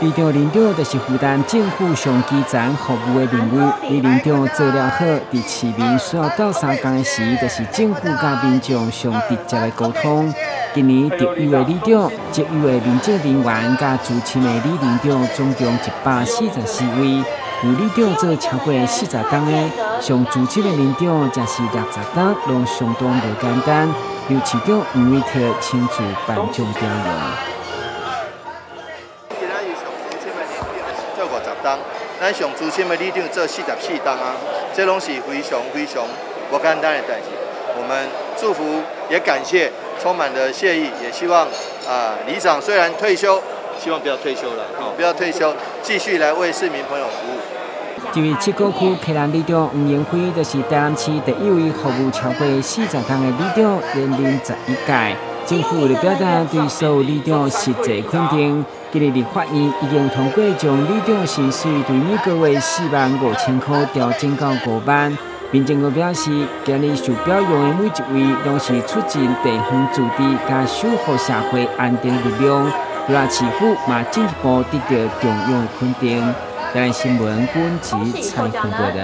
里长领导就是负担政府上基层服务的任务。李领导做了好，伫市民需要到3工的时，就是政府甲民众上直接的沟通。今年特优的里长、职优的民政人员甲资深的李领导总共144位，有里长做超过40档的，上资深的领导则是60档，拢相当无简单。由市长黄伟哲亲自颁奖表扬。做50档，咱上资深的里长做44档啊，这拢是非常不简单的代志。我们祝福也感谢，充满了谢意，也希望里长虽然退休，希望不要退休了，不要退休，继续来为市民朋友服务。这位七股区溪南里长黄延辉，就是台南市第一位服务超过40档的里长，连任11届。政府为了表达对所有里长实际肯定，今日立法院已经通过将里长薪水对每个月45000块调整到5万。民政局表示，今日受表扬的每一位，拢是出尽地方自治甲守护社会安定力量，对啊市府嘛进一步得到重要的肯定。台湾新闻本集采访报道。